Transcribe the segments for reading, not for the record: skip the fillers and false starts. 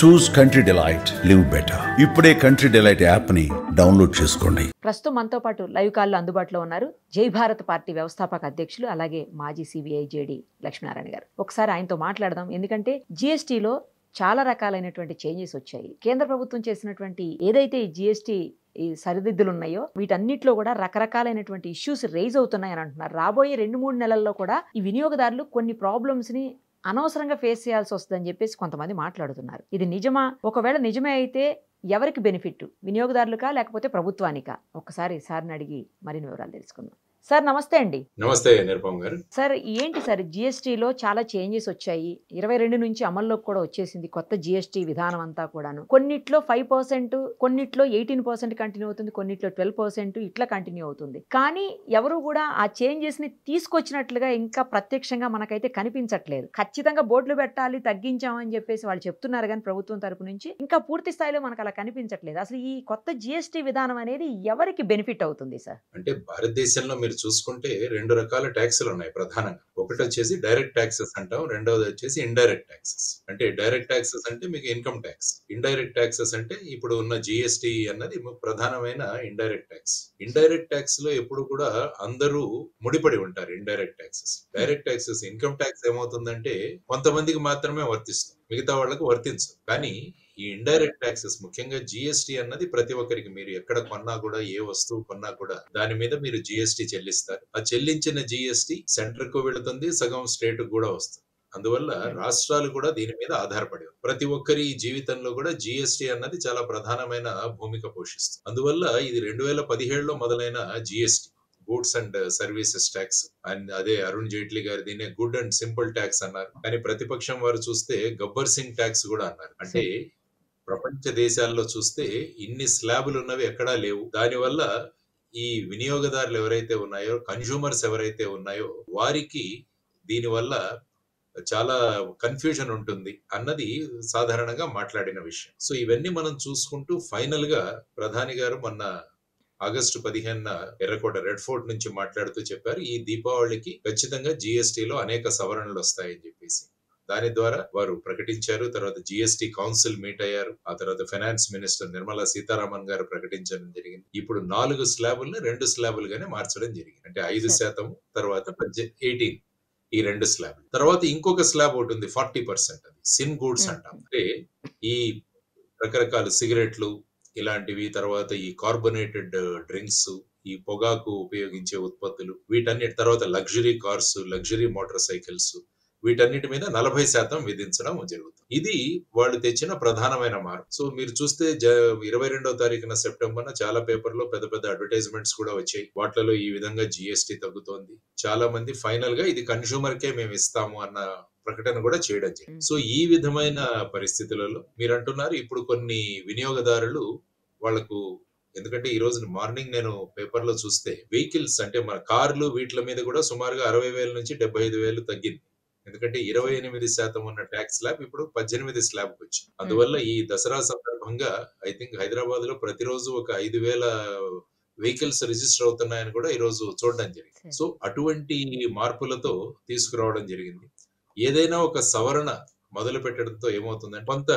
చూస్ country delight, live better. ఇప్పుడే country delight app ని download చేసుకోండి. ప్రస్తుతం మనతో పాటు లైవ్ కాల్లో అందుబాటులో ఉన్నారు జై భారత్ పార్టీ వ్యవస్థాపక అధ్యక్షులు అలాగే మాజీ సిబిఐ జేడీ లక్ష్మీనారాయణ గారు. ఒకసారి ఆయనతో మాట్లాడదాం. ఎందుకంటే జిఎస్టీలో చాలా రకాలైనటువంటి చేంజెస్ వచ్చాయి. కేంద్ర ప్రభుత్వం చేసినటువంటి ఏదైతే ఈ జిఎస్టీ ఈ సరిదిద్దులు ఉన్నాయో వీటన్నిటిలో కూడా రకరకాలైనటువంటి ఇష్యూస్ రైజ్ అవుతున్నాయని అంటున్నారు. రాబోయే 2-3 నెలల్లో కూడా ఈ వినియోగదారులు కొన్ని ప్రాబ్లమ్స్ ని అనవసరంగా ఫేస్ చేయాల్సి వస్తుందని చెప్పేసి కొంతమంది మాట్లాడుతున్నారు. ఇది నిజమా? ఒకవేళ నిజమే అయితే ఎవరికి బెనిఫిట్, వినియోగదారులకా లేకపోతే ప్రభుత్వానికా? ఒక్కసారి సార్ని అడిగి మరిన్ని వివరాలు తెలుసుకుందాం. సార్ నమస్తే అండి. నమస్తే నిరుపమ్ గారు. సార్ ఏంటి సార్ జిఎస్టీలో చాలా చేంజెస్ వచ్చాయి. 22 నుంచి అమల్లోకి కూడా వచ్చేసింది కొత్త జిఎస్టీ విధానం అంతా కూడాను. కొన్నిట్లో 5%, కొన్నిట్లో 18% కంటిన్యూ అవుతుంది, కొన్నిట్లో 12% ఇట్లా కంటిన్యూ అవుతుంది. కానీ ఎవరు కూడా ఆ చేంజెస్ ని తీసుకొచ్చినట్లుగా ఇంకా ప్రత్యక్షంగా మనకైతే కనిపించట్లేదు. ఖచ్చితంగా బోర్డులు పెట్టాలి, తగ్గించామని చెప్పేసి వాళ్ళు చెప్తున్నారు కానీ ప్రభుత్వం తరపు నుంచి ఇంకా పూర్తి స్థాయిలో మనకు అలా కనిపించట్లేదు. అసలు ఈ కొత్త జిఎస్టీ విధానం అనేది ఎవరికి బెనిఫిట్ అవుతుంది సార్? అంటే భారతదేశంలో మీరు చూసుకుంటే 2 రకాల ట్యాక్సులు ఉన్నాయి ప్రధానంగా. ఒకటి వచ్చేసి డైరెక్ట్ ట్యాక్సెస్ అంటాం, రెండవది వచ్చేసి ఇండైరెక్ట్ ట్యాక్సెస్. అంటే డైరెక్ట్ ట్యాక్సెస్ అంటే మీకు ఇన్కమ్ ట్యాక్స్. ఇండైరెక్ట్ ట్యాక్సెస్ అంటే ఇప్పుడు ఉన్న జిఎస్టీ అన్నది ప్రధానమైన ఇండైరెక్ట్ ట్యాక్స్. ఇండైరెక్ట్ ట్యాక్స్ లో ఎప్పుడు కూడా అందరూ ముడిపడి ఉంటారు. Indirect taxes, direct taxes, income tax ఏమవుతుందంటే కొంతమందికి మాత్రమే వర్తిస్తుంది, మిగతా వాళ్ళకు వర్తించదు. కానీ ఈ ఇండైరెక్ట్ ట్యాక్సెస్ ముఖ్యంగా జిఎస్టీ అన్నది ప్రతి ఒక్కరికి, మీరు ఎక్కడ కొన్నా కూడా, ఏ వస్తువు కొన్నా కూడా దాని మీద మీరు జిఎస్టీ చెల్లిస్తారు. ఆ చెల్లించిన జిఎస్టీ సెంటర్ కు వెళుతుంది, సగం స్టేట్ కూడా వస్తుంది. అందువల్ల రాష్ట్రాలు కూడా దీని మీద ఆధారపడి ఉంది. ప్రతి ఒక్కరి జీవితంలో కూడా జిఎస్టీ అన్నది చాలా ప్రధానమైన భూమిక పోషిస్తుంది. అందువల్ల ఇది 2017లో మొదలైన GST, goods and services tax. And అదే అరుణ్ జైట్లీ గారు దీన్ని గుడ్ అండ్ సింపుల్ ట్యాక్స్ అన్నారు. కానీ ప్రతిపక్షం వారు చూస్తే గబ్బర్ సింగ్ ట్యాక్స్ కూడా అన్నారు. అంటే ప్రపంచ దేశాల్లో చూస్తే ఇన్ని స్లాబులు ఉన్నవి ఎక్కడా లేవు. దానివల్ల ఈ వినియోగదారులు ఎవరైతే ఉన్నాయో, కన్జ్యూమర్స్ ఎవరైతే ఉన్నాయో వారికి దీనివల్ల చాలా కన్ఫ్యూజన్ ఉంటుంది అన్నది సాధారణంగా మాట్లాడిన విషయం. సో ఇవన్నీ మనం చూసుకుంటూ ఫైనల్ గా ప్రధాని గారు మొన్న ఆగస్టు 15న ఎర్రకోట రెడ్ ఫోర్ట్ నుంచి మాట్లాడుతూ చెప్పారు, ఈ దీపావళికి ఖచ్చితంగా జిఎస్టీలో అనేక సవరణలు వస్తాయని చెప్పేసి. దాని ద్వారా వారు ప్రకటించారు. తర్వాత జిఎస్టీ కౌన్సిల్ మీట్ అయ్యారు. ఆ తర్వాత ఫైనాన్స్ మినిస్టర్ నిర్మలా సీతారామన్ గారు ప్రకటించడం జరిగింది. ఇప్పుడు 4 స్లాబుల్ని 2 స్లాబులుగానే మార్చడం జరిగింది. అంటే 5%, తర్వాత 18, ఈ 2 స్లాబ్. తర్వాత ఇంకొక స్లాబ్ ఒకటి ఉంది, 40%. అది సిన్ గూడ్స్ అంటాం. అంటే ఈ రకరకాల సిగరెట్లు ఇలాంటివి, తర్వాత ఈ కార్బొనేటెడ్ డ్రింక్స్, ఈ పొగాకు ఉపయోగించే ఉత్పత్తులు, వీటన్నిటి తర్వాత luxury cars, luxury motor cycles, వీటన్నిటి మీద 40% విధించడం జరుగుతుంది. ఇది వాళ్ళు తెచ్చిన ప్రధానమైన మార్పు. సో మీరు చూస్తే 22వ తారీఖున సెప్టెంబర్న చాలా పేపర్లో పెద్ద పెద్ద అడ్వర్టైజ్మెంట్స్ కూడా వచ్చాయి. వాటిలో ఈ విధంగా జిఎస్టీ తగ్గుతోంది. చాలా మంది ఫైనల్ గా ఇది కన్స్యూమర్ కే మేము ఇస్తాము అన్న ప్రకటన కూడా చేయడం జరిగింది. సో ఈ విధమైన పరిస్థితులలో మీరు అంటున్నారు ఇప్పుడు కొన్ని వినియోగదారులు వాళ్ళకు, ఎందుకంటే ఈ రోజు మార్నింగ్ నేను పేపర్ లో చూస్తే వెహికల్స్ అంటే మన కార్లు వీటి మీద కూడా సుమారుగా 60,000 నుంచి 75,000 తగ్గింది. ఎందుకంటే 28% ఉన్న ట్యాక్స్ స్లాబ్ ఇప్పుడు 18 స్లాబ్ వచ్చింది. అందువల్ల ఈ దసరా సందర్భంగా ఐ థింక్ హైదరాబాద్ లో ప్రతిరోజు ఒక 5,000 వెహికల్స్ రిజిస్టర్ అవుతున్నాయని కూడా ఈ రోజు చూడడం జరిగింది. సో అటువంటి మార్పులతో తీసుకురావడం జరిగింది. ఏదైనా ఒక సవరణ మొదలు పెట్టడంతో ఏమవుతుందంటే కొంత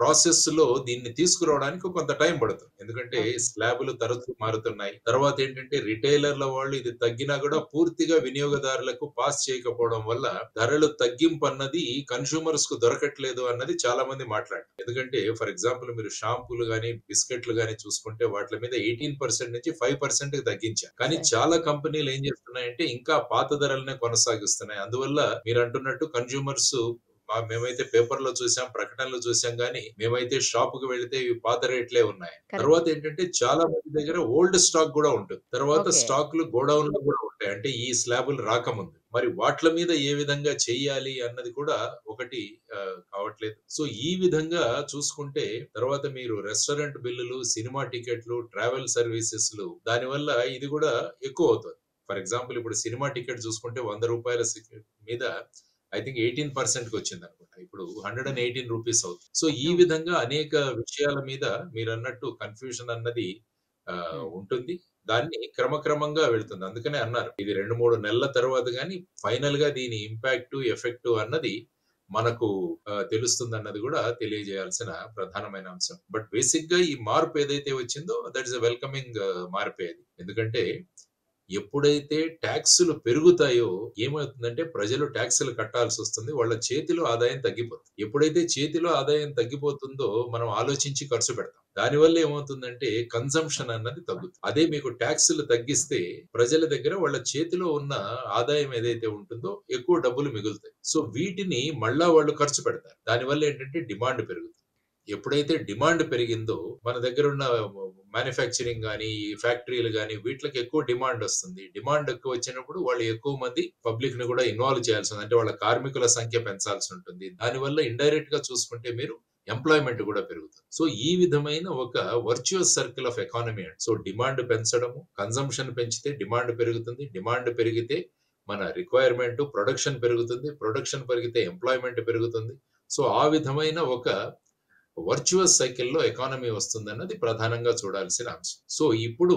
ప్రాసెస్ లో దీన్ని తీసుకురావడానికి కొంత టైం పడుతుంది. ఎందుకంటే స్లాబులు తరచూ మారుతున్నాయి. తర్వాత ఏంటంటే రిటైలర్ల వాళ్ళు ఇది తగ్గినా కూడా పూర్తిగా వినియోగదారులకు పాస్ చేయకపోవడం వల్ల ధరలు తగ్గింపు అన్నది కన్స్యూమర్స్ కు దొరకట్లేదు అన్నది చాలా మంది మాట్లాడారు. ఎందుకంటే ఫర్ ఎగ్జాంపుల్ మీరు షాంపూలు గానీ, బిస్కెట్లు గానీ చూసుకుంటే వాటి మీద 18% నుంచి 5% తగ్గించారు. కానీ చాలా కంపెనీలు ఏం చేస్తున్నాయంటే ఇంకా పాత ధరలనే కొనసాగిస్తున్నాయి. అందువల్ల మీరు అంటున్నట్టు కన్స్యూమర్స్, మేమైతే పేపర్ లో చూసాం, ప్రకటనలు చూసాం, కానీ మేమైతే షాప్ కు వెళితే ఇవి పాత రేట్లే ఉన్నాయి. తర్వాత ఏంటంటే చాలా మంది దగ్గర ఓల్డ్ స్టాక్ కూడా ఉంటుంది. తర్వాత స్టాక్లు గోడౌన్ లో కూడా ఉంటాయి, అంటే ఈ స్లాబులు రాకముందు. మరి వాట్ల మీద ఏ విధంగా చెయ్యాలి అన్నది కూడా ఒకటి కావట్లేదు. సో ఈ విధంగా చూసుకుంటే తర్వాత మీరు రెస్టారెంట్ బిల్లులు, సినిమా టికెట్లు, ట్రావెల్ సర్వీసెస్, దానివల్ల ఇది కూడా ఎక్కువ అవుతుంది. ఫర్ ఎగ్జాంపుల్ ఇప్పుడు సినిమా టికెట్ చూసుకుంటే 100 రూపాయల మీద ఐ థింక్ 18% వచ్చింది అనుకుంటా. ఇప్పుడు 118 రూపీస్ అవుతుంది. సో ఈ విధంగా అనేక విషయాల మీద మీరు అన్నట్టు కన్ఫ్యూజన్ అన్నది ఉంటుంది. దాన్ని క్రమక్రమంగా వెళ్తుంది. అందుకనే అన్నారు ఇది 2-3 నెలల తర్వాత గానీ ఫైనల్ గా దీని ఇంపాక్ట్, ఎఫెక్ట్ అన్నది మనకు తెలుస్తుందన్నది కూడా తెలియజేయాల్సిన ప్రధానమైన అంశం. బట్ బేసిక్ గా ఈ మార్పు ఏదైతే వచ్చిందో దట్ ఇస్ అ వెల్కమింగ్ మార్పే అది. ఎందుకంటే ఎప్పుడైతే ట్యాక్సులు పెరుగుతాయో ఏమవుతుందంటే ప్రజలు ట్యాక్సులు కట్టాల్సి వస్తుంది. వాళ్ళ చేతిలో ఆదాయం తగ్గిపోతుంది. ఎప్పుడైతే చేతిలో ఆదాయం తగ్గిపోతుందో మనం ఆలోచించి ఖర్చు పెడతాం. దానివల్ల ఏమవుతుందంటే కన్సంప్షన్ అన్నది తగ్గుతుంది. అదే మీకు ట్యాక్సులు తగ్గిస్తే ప్రజల దగ్గర వాళ్ళ చేతిలో ఉన్న ఆదాయం ఏదైతే ఉంటుందో ఎక్కువ డబ్బులు మిగులుతాయి. సో వీటిని మళ్ళా వాళ్ళు ఖర్చు పెడతారు. దానివల్ల ఏంటంటే డిమాండ్ పెరుగుతుంది. ఎప్పుడైతే డిమాండ్ పెరిగిందో మన దగ్గర ఉన్న మ్యానుఫ్యాక్చరింగ్ గానీ, ఫ్యాక్టరీలు గానీ వీటికి ఎక్కువ డిమాండ్ వస్తుంది. డిమాండ్ ఎక్కువ వచ్చినప్పుడు వాళ్ళు ఎక్కువ మంది పబ్లిక్ ని కూడా ఇన్వాల్వ్ చేయాల్సి ఉంది. అంటే వాళ్ళ కార్మికుల సంఖ్య పెంచాల్సి ఉంటుంది. దానివల్ల ఇండైరెక్ట్ గా చూసుకుంటే మీరు ఎంప్లాయ్మెంట్ కూడా పెరుగుతుంది. సో ఈ విధమైన ఒక వర్చువస్ సర్కిల్ ఆఫ్ ఎకానమీ అండి. సో డిమాండ్ పెంచడము, కన్సంప్షన్ పెంచితే డిమాండ్ పెరుగుతుంది. డిమాండ్ పెరిగితే మన రిక్వైర్మెంట్, ప్రొడక్షన్ పెరుగుతుంది. ప్రొడక్షన్ పెరిగితే ఎంప్లాయ్మెంట్ పెరుగుతుంది. సో ఆ విధమైన ఒక వర్చువస్ సైకిల్లో ఎకానమీ వస్తుందన్నది ప్రధానంగా చూడాల్సిన అంశం. సో ఇప్పుడు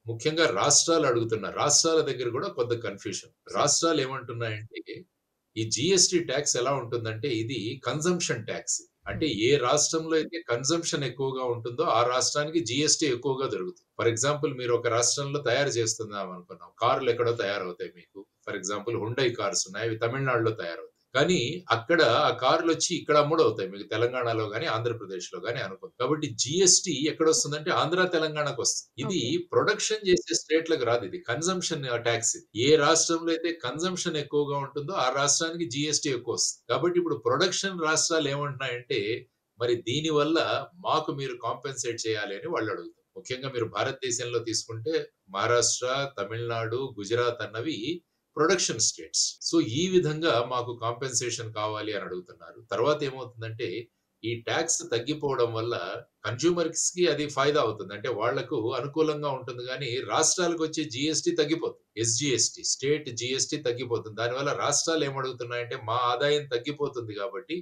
ముఖ్యంగా రాష్ట్రాలు అడుగుతున్నారు. రాష్ట్రాల దగ్గర కూడా కొంత కన్ఫ్యూషన్. రాష్ట్రాలు ఏమంటున్నాయంటే ఈ జిఎస్టి ట్యాక్స్ ఎలా ఉంటుందంటే ఇది కన్సంప్షన్ ట్యాక్స్. అంటే ఏ రాష్ట్రంలో అయితే కన్సంప్షన్ ఎక్కువగా ఉంటుందో ఆ రాష్ట్రానికి జిఎస్టి ఎక్కువగా దొరుకుతుంది. ఫర్ ఎగ్జాంపుల్ మీరు ఒక రాష్ట్రంలో తయారు చేస్తున్నాం అనుకున్నాం. కార్లు ఎక్కడో తయారవుతాయి మీకు. ఫర్ ఎగ్జాంపుల్ హుండై కార్స్ ఉన్నాయి. అవి తమిళనాడులో తయారవుతాయి. కానీ అక్కడ ఆ కార్లు వచ్చి ఇక్కడ అమ్ముడవుతాయి మీకు తెలంగాణలో గానీ ఆంధ్రప్రదేశ్ లో గానీ అనుకోండి. కాబట్టి జిఎస్టి ఎక్కడ వస్తుందంటే ఆంధ్ర తెలంగాణకు వస్తుంది. ఇది ప్రొడక్షన్ చేసే స్టేట్లకు రాదు. ఇది కన్సంప్షన్ ట్యాక్స్. ఏ రాష్ట్రంలో అయితే కన్సంప్షన్ ఎక్కువగా ఉంటుందో ఆ రాష్ట్రానికి జిఎస్టి ఎక్కువ వస్తుంది. కాబట్టి ఇప్పుడు ప్రొడక్షన్ రాష్ట్రాలు ఏమంటున్నాయంటే మరి దీని వల్ల మాకు మీరు కాంపెన్సేట్ చేయాలి అని వాళ్ళు అడుగుతారు. ముఖ్యంగా మీరు భారతదేశంలో తీసుకుంటే మహారాష్ట్ర, తమిళనాడు, గుజరాత్ అన్నవి ప్రొడక్షన్ స్టేట్స్. సో ఈ విధంగా మాకు కాంపెన్సేషన్ కావాలి అని అడుగుతున్నారు. తర్వాత ఏమవుతుందంటే ఈ ట్యాక్స్ తగ్గిపోవడం వల్ల కన్స్యూమర్స్ కి అది ఫాయిదా అవుతుంది. అంటే వాళ్లకు అనుకూలంగా ఉంటుంది. కానీ రాష్ట్రాలకు వచ్చే జిఎస్టి తగ్గిపోతుంది. ఎస్జిఎస్టి, స్టేట్ జిఎస్టి తగ్గిపోతుంది. దానివల్ల రాష్ట్రాలు ఏమడుగుతున్నాయంటే మా ఆదాయం తగ్గిపోతుంది కాబట్టి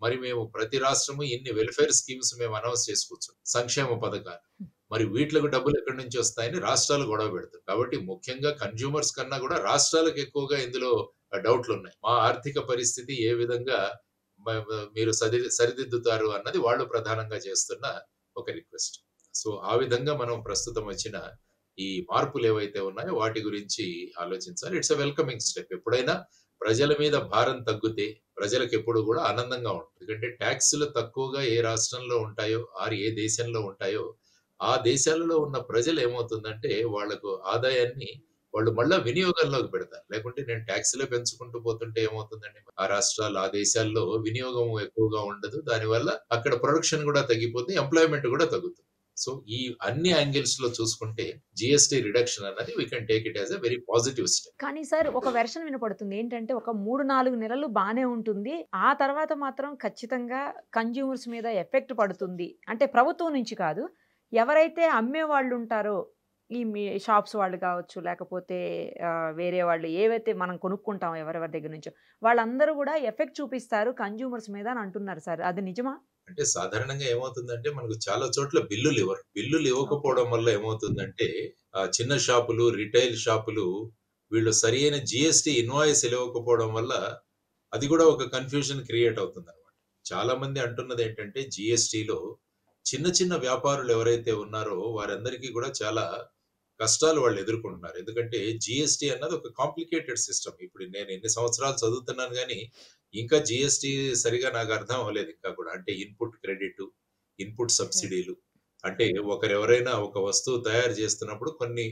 మరి మేము ప్రతి రాష్ట్రము ఇన్ని వెల్ఫేర్ స్కీమ్స్ మేము అనౌన్స్ చేసుకోవచ్చు, సంక్షేమ పథకాలు. మరి వీటికి డబ్బులు ఎక్కడి నుంచి వస్తాయని రాష్ట్రాలు గొడవ పెడతారు. కాబట్టి ముఖ్యంగా కన్స్యూమర్స్ కన్నా కూడా రాష్ట్రాలకు ఎక్కువగా ఇందులో డౌట్లు ఉన్నాయి. మా ఆర్థిక పరిస్థితి ఏ విధంగా మీరు సరిదిద్దుతారు అన్నది వాళ్ళు ప్రధానంగా చేస్తున్న ఒక రిక్వెస్ట్. సో ఆ విధంగా మనం ప్రస్తుతం వచ్చిన ఈ మార్పులు ఏవైతే ఉన్నాయో వాటి గురించి ఆలోచించాలి. It's a welcoming step. ఎప్పుడైనా ప్రజల మీద భారం తగ్గితే ప్రజలకు ఎప్పుడు కూడా ఆనందంగా ఉంటుంది. ఎందుకంటే ట్యాక్సులు తక్కువగా ఏ రాష్ట్రంలో ఉంటాయో ఆరు ఏ దేశంలో ఉంటాయో ఆ దేశాలలో ఉన్న ప్రజలు ఏమవుతుందంటే వాళ్లకు ఆదాయాన్ని వాళ్ళు మళ్ళా వినియోగంలోకి పెడతారు. లేకుంటే నేను ట్యాక్సులే పెంచుకుంటూ పోతుంటే ఏమవుతుందండి ఆ రాష్ట్రాలు ఆ దేశాల్లో వినియోగం ఎక్కువగా ఉండదు. దానివల్ల అక్కడ ప్రొడక్షన్ కూడా తగ్గిపోతుంది, ఎంప్లాయ్మెంట్ కూడా తగ్గుతుంది. సో ఈ అన్ని యాంగిల్స్ లో చూసుకుంటే జిఎస్టి రిడక్షన్ అన్నది we can take it as a very positive step. కానీ సార్ ఒక వెర్షన్ వినపడుతుంది ఏంటంటే ఒక 3-4 నెలలు బానే ఉంటుంది, ఆ తర్వాత మాత్రం ఖచ్చితంగా కన్జ్యూమర్స్ మీద ఎఫెక్ట్ పడుతుంది. అంటే ప్రభుత్వం నుంచి కాదు, ఎవరైతే అమ్మే వాళ్ళు ఉంటారో ఈ షాప్స్ వాళ్ళు కావచ్చు, లేకపోతే వేరే వాళ్ళు ఏవైతే మనం కొనుక్కుంటాం ఎవరెవరి దగ్గర నుంచో వాళ్ళందరూ కూడా ఎఫెక్ట్ చూపిస్తారు కన్జ్యూమర్స్ మీద అని అంటున్నారు సార్. అది నిజమా? అంటే సాధారణంగా ఏమవుతుందంటే మనకు చాలా చోట్ల బిల్లులు ఇవ్వకపోవడం వల్ల ఏమవుతుందంటే చిన్న షాపులు, రిటైల్ షాపులు వీళ్ళు సరి అయిన జిఎస్టి ఇన్వాయిస్ ఇవ్వకపోవడం వల్ల అది కూడా ఒక కన్ఫ్యూజన్ క్రియేట్ అవుతుంది అనమాట. చాలా మంది అంటున్నది ఏంటంటే జిఎస్టిలో చిన్న చిన్న వ్యాపారులు ఎవరైతే ఉన్నారో వారందరికీ కూడా చాలా కష్టాలు వాళ్ళు ఎదుర్కొంటున్నారు. ఎందుకంటే జిఎస్టి అన్నది ఒక కాంప్లికేటెడ్ సిస్టమ్. ఇప్పుడు నేను ఎన్ని సంవత్సరాలు చదువుతున్నాను కానీ ఇంకా జిఎస్టి సరిగా నాకు అర్థం అవ్వలేదు ఇంకా కూడా. అంటే ఇన్పుట్ క్రెడిట్, ఇన్పుట్ సబ్సిడీలు, అంటే ఒకరెవరైనా ఒక వస్తువు తయారు చేస్తున్నప్పుడు కొన్ని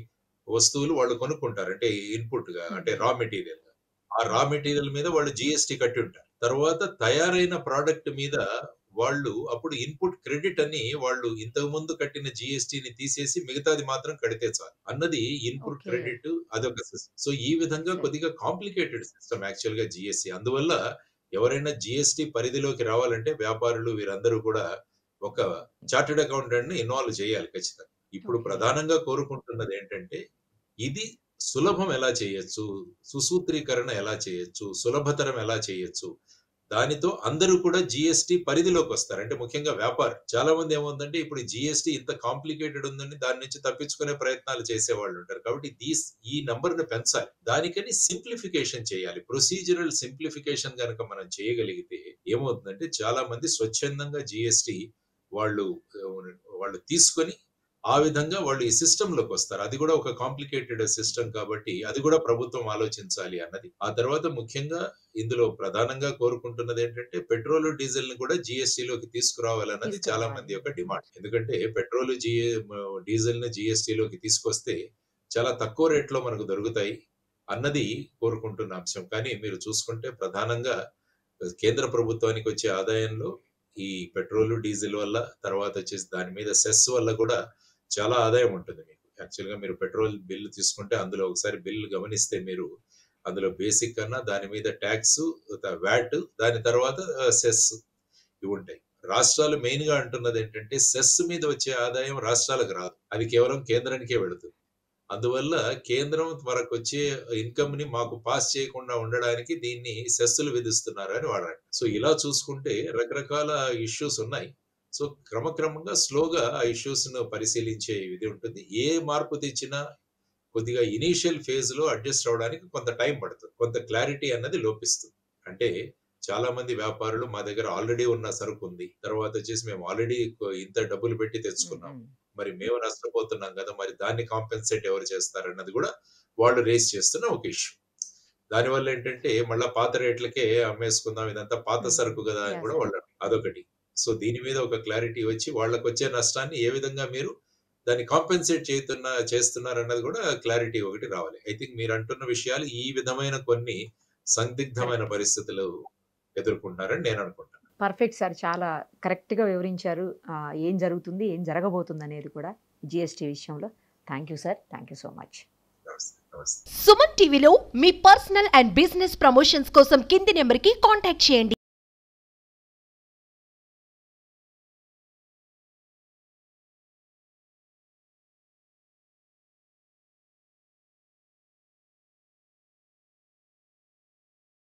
వస్తువులు వాళ్ళు కొనుక్కుంటారు. అంటే ఇన్పుట్ గా, అంటే రా మెటీరియల్ గా, ఆ రా మెటీరియల్ మీద వాళ్ళు జిఎస్టి కట్టి ఉంటారు. తర్వాత తయారైన ప్రోడక్ట్ మీద వాళ్ళు అప్పుడు ఇన్పుట్ క్రెడిట్ అని వాళ్ళు ఇంతకు ముందు కట్టిన జిఎస్టిని తీసేసి మిగతాది మాత్రం కడితే చాలు అన్నది ఇన్పుట్ క్రెడిట్. అదొక సిస్టమ్. సో ఈ విధంగా కొద్దిగా కాంప్లికేటెడ్ సిస్టమ్ యాక్చువల్ గా జిఎస్టి. అందువల్ల ఎవరైనా జిఎస్టి పరిధిలోకి రావాలంటే వ్యాపారులు వీరందరూ కూడా ఒక చార్టెడ్ అకౌంటెంట్ ని ఇన్వాల్వ్ చేయాలి ఖచ్చితంగా. ఇప్పుడు ప్రధానంగా కోరుకుంటున్నది ఏంటంటే ఇది సులభం ఎలా చేయొచ్చు, సుసూత్రీకరణ ఎలా చేయొచ్చు, సులభతరం ఎలా చేయొచ్చు, దానితో అందరూ కూడా జిఎస్టీ పరిధిలోకి వస్తారు. అంటే ముఖ్యంగా వ్యాపారం. చాలా మంది ఏమవుతుందంటే ఇప్పుడు జిఎస్టీ ఇంత కాంప్లికేటెడ్ ఉందని దాని నుంచి తప్పించుకునే ప్రయత్నాలు చేసేవాళ్ళు ఉంటారు. కాబట్టి ఈ నంబర్ ని పెంచాలి. దానికని సింప్లిఫికేషన్ చేయాలి. ప్రొసీజరల్ సింప్లిఫికేషన్ గనక మనం చేయగలిగితే ఏమవుతుందంటే చాలా మంది స్వచ్ఛందంగా జిఎస్టీ వాళ్ళు తీసుకొని ఆ విధంగా వాళ్ళు ఈ సిస్టమ్ లోకి వస్తారు. అది కూడా ఒక కాంప్లికేటెడ్ సిస్టమ్ కాబట్టి అది కూడా ప్రభుత్వం ఆలోచించాలి అన్నది. ఆ తర్వాత ముఖ్యంగా ఇందులో ప్రధానంగా కోరుకుంటున్నది ఏంటంటే పెట్రోల్ డీజిల్ ని కూడా జిఎస్టీలోకి తీసుకురావాలన్నది చాలా మంది యొక్క డిమాండ్. ఎందుకంటే పెట్రోల్ డీజిల్ ని జిఎస్టీలోకి తీసుకొస్తే చాలా తక్కువ రేట్లో మనకు దొరుకుతాయి అన్నది కోరుకుంటున్న అంశం. కానీ మీరు చూసుకుంటే ప్రధానంగా కేంద్ర ప్రభుత్వానికి వచ్చే ఆదాయంలో ఈ పెట్రోల్ డీజిల్ వల్ల, తర్వాత వచ్చేసి దాని మీద సెస్ వల్ల కూడా చాలా ఆదాయం ఉంటుంది మీకు. యాక్చువల్ గా మీరు పెట్రోల్ బిల్లు తీసుకుంటే అందులో ఒకసారి బిల్లు గమనిస్తే మీరు అందులో బేసిక్ కన్నా దాని మీద ట్యాక్స్, వ్యాట్, దాని తర్వాత సెస్ ఇవి ఉంటాయి. రాష్ట్రాలు మెయిన్ గా అంటున్నది ఏంటంటే సెస్ మీద వచ్చే ఆదాయం రాష్ట్రాలకు రాదు, అది కేవలం కేంద్రానికే వెళుతుంది. అందువల్ల కేంద్రం మనకు వచ్చే ఇన్కమ్ ని మాకు పాస్ చేయకుండా ఉండడానికి దీన్ని సెస్సులు విధిస్తున్నారు అని వాడారు. సో ఇలా చూసుకుంటే రకరకాల ఇష్యూస్ ఉన్నాయి. సో క్రమక్రమంగా స్లోగా ఆ ఇష్యూస్ ను పరిశీలించే ఇది ఉంటుంది. ఏ మార్పు తెచ్చినా కొద్దిగా ఇనీషియల్ ఫేజ్ లో అడ్జస్ట్ అవడానికి కొంత టైం పడుతుంది, కొంత క్లారిటీ అన్నది లోపిస్తుంది. అంటే చాలా మంది వ్యాపారులు మా దగ్గర ఆల్రెడీ ఉన్న సరుకు ఉంది, తర్వాత వచ్చేసి మేము ఆల్రెడీ ఇంత డబ్బులు పెట్టి తెచ్చుకున్నాం, మరి మేము నష్టపోతున్నాం కదా, మరి దాన్ని కాంపెన్సేట్ ఎవరు చేస్తారన్నది కూడా వాళ్ళు రేస్ చేస్తున్న ఒక ఇష్యూ. దానివల్ల ఏంటంటే మళ్ళా పాత రేట్లకే అమ్మేసుకుందాం, ఇదంతా పాత సరుకు కదా అని కూడా వాళ్ళు అదొకటి. సో దీని మీద ఒక క్లారిటీ వచ్చి వాళ్ళకు వచ్చే నష్టాన్ని ఏ విధంగా మీరు దాన్ని కాంపెన్సేట్ చేస్తున్నారు అన్నది కూడా క్లారిటీ ఒకటి రావాలి. ఐ థింక్ మీరు అంటున్న విషయాలు ఈ విధమైన కొన్ని సందిగ్ధమైన పరిస్థితులు ఎదుర్కొంటారని నేను అనుకుంటాను. పర్ఫెక్ట్ సార్, చాలా కరెక్ట్గా వివరించారు ఏం జరుగుతుంది, ఏం జరగబోతుంది అనేది కూడా జిఎస్టీ విషయంలో. Thank you sir, thank you so much. Suman టీవీలో మీ పర్సనల్ అండ్ బిజినెస్ ప్రమోషన్స్ కోసం కింది నెంబర్కి కాంటాక్ట్ చేయండి.